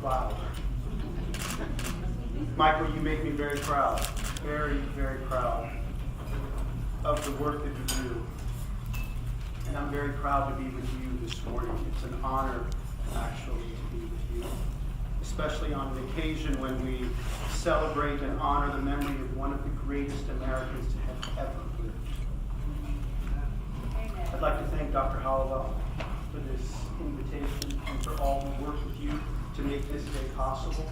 cloud. Michael, you make me very proud, very, very proud of the work that you do. And I'm very proud to be with you this morning. It's an honor, actually, to be with you, especially on an occasion when we celebrate and honor the memory of one of the greatest Americans to have ever lived. Amen. I'd like to thank Dr. Hollowell for this invitation and for all who worked with you to make this day possible.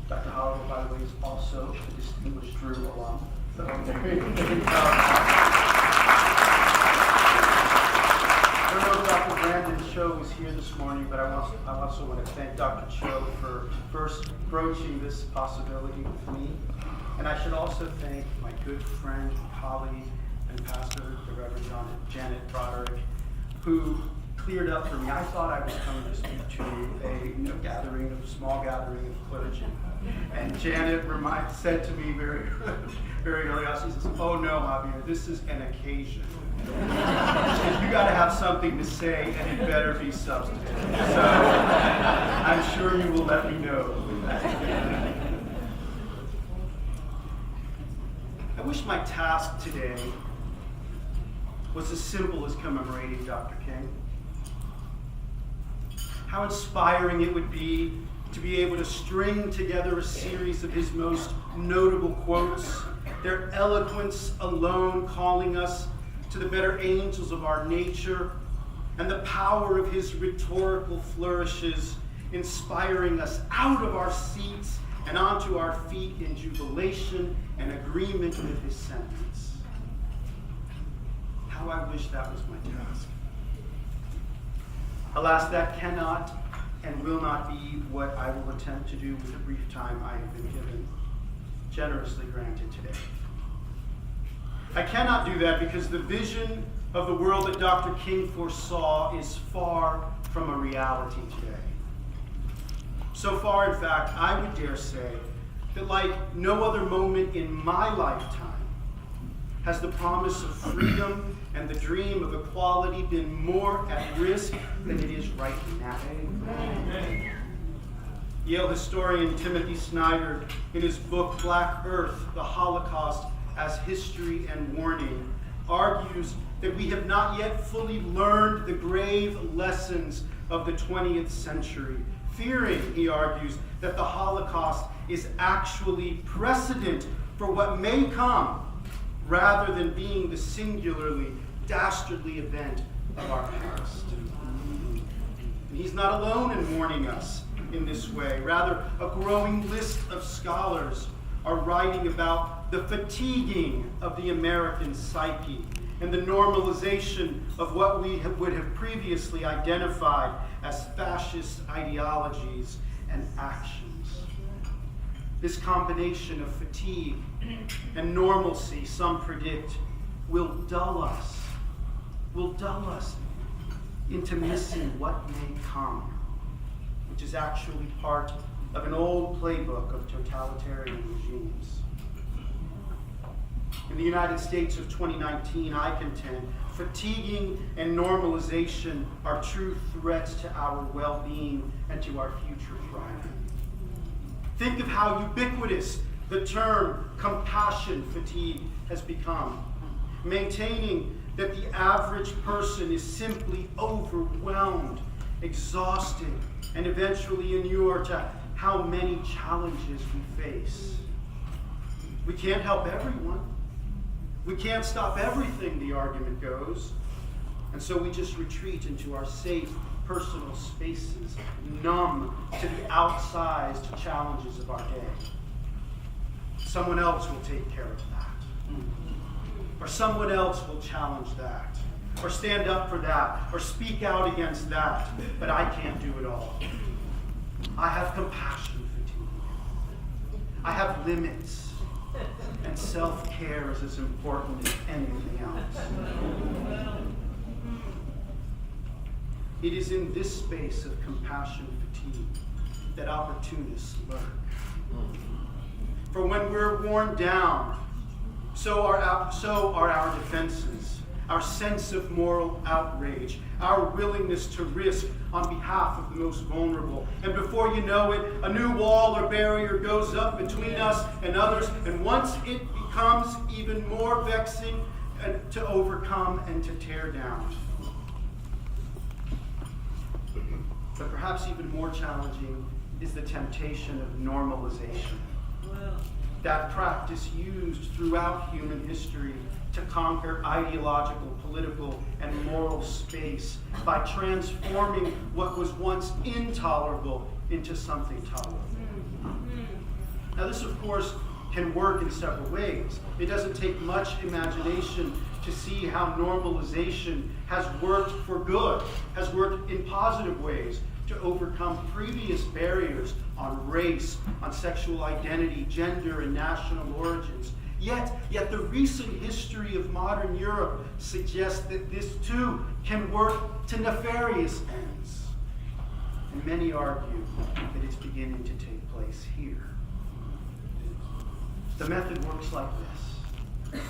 Dr. Hollowell, by the way, is also a distinguished Drew alum. So, I don't know if Dr. Brandon Cho was here this morning, but I also want to thank Dr. Cho for first broaching this possibility with me. And I should also thank my good friend, colleague, and pastor, the Reverend Janet Broderick, who cleared up for me. I thought I was coming to speak to a small gathering of clergy. And Janet said to me very, very early on, she says, "Oh no, Javier, this is an occasion. You got to have something to say, and it better be substantive. So I'm sure you will let me know." I wish my task today was as simple as commemorating Dr. King. How inspiring it would be to be able to string together a series of his most notable quotes, their eloquence alone calling us to the better angels of our nature, and the power of his rhetorical flourishes inspiring us out of our seats and onto our feet in jubilation and agreement with his sentiments. How I wish that was my task. Alas, that cannot and will not be what I will attempt to do with the brief time I have been given, generously granted today. I cannot do that because the vision of the world that Dr. King foresaw is far from a reality today. So far, in fact, I would dare say that like no other moment in my lifetime has the promise of freedom and the dream of equality been more at risk than it is right now. Amen. Yale historian Timothy Snyder, in his book Black Earth, The Holocaust as History and Warning, argues that we have not yet fully learned the grave lessons of the 20th century, fearing, he argues, that the Holocaust is actually precedent for what may come, rather than being the singularly dastardly event of our past. And he's not alone in warning us in this way. Rather, a growing list of scholars are writing about the fatiguing of the American psyche and the normalization of what we would have previously identified as fascist ideologies and actions. This combination of fatigue and normalcy, some predict, will dull us into missing what may come, which is actually part of an old playbook of totalitarian regimes. In the United States of 2019, I contend, fatiguing and normalization are true threats to our well-being and to our future thriving. Think of how ubiquitous the term compassion fatigue has become, maintaining that the average person is simply overwhelmed, exhausted, and eventually inure to how many challenges we face. We can't help everyone. We can't stop everything, the argument goes. And so we just retreat into our safe personal spaces, numb to the outsized challenges of our day. Someone else will take care of that. Or someone else will challenge that. Or stand up for that. Or speak out against that. But I can't do it all. I have compassion fatigue. I have limits. And self-care is as important as anything else. It is in this space of compassion fatigue that opportunists lurk. For when we're worn down, so are our defenses. our sense of moral outrage, our willingness to risk on behalf of the most vulnerable. And before you know it, a new wall or barrier goes up between us and others, and once it becomes even more vexing to overcome and to tear down. But perhaps even more challenging is the temptation of normalization. That practice used throughout human history to conquer ideological, political, and moral space by transforming what was once intolerable into something tolerable. Now this, of course, can work in several ways. It doesn't take much imagination to see how normalization has worked for good, has worked in positive ways to overcome previous barriers on race, on sexual identity, gender, and national origins. Yet the recent history of modern Europe suggests that this too can work to nefarious ends. And many argue that it's beginning to take place here. The method works like this.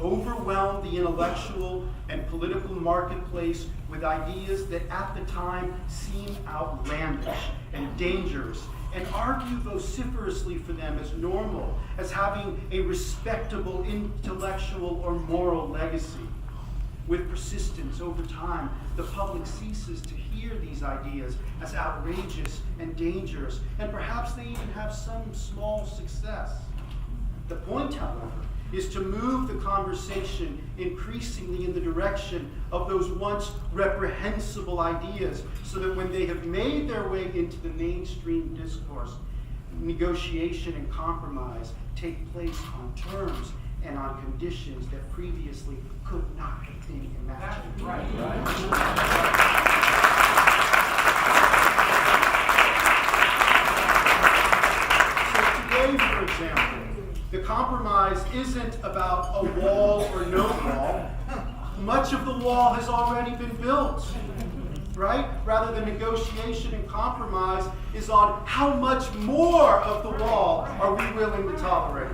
Overwhelm the intellectual and political marketplace with ideas that at the time seem outlandish and dangerous, and argue vociferously for them as normal, as having a respectable intellectual or moral legacy. With persistence over time, the public ceases to hear these ideas as outrageous and dangerous, and perhaps they even have some small success. The point, however, is to move the conversation increasingly in the direction of those once reprehensible ideas, so that when they have made their way into the mainstream discourse, negotiation and compromise take place on terms and on conditions that previously could not have been imagined. So today, for example, the compromise isn't about a wall or no wall. Much of the wall has already been built, right? Rather, the negotiation and compromise is on how much more of the wall are we willing to tolerate.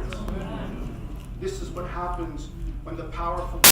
This is what happens when the powerful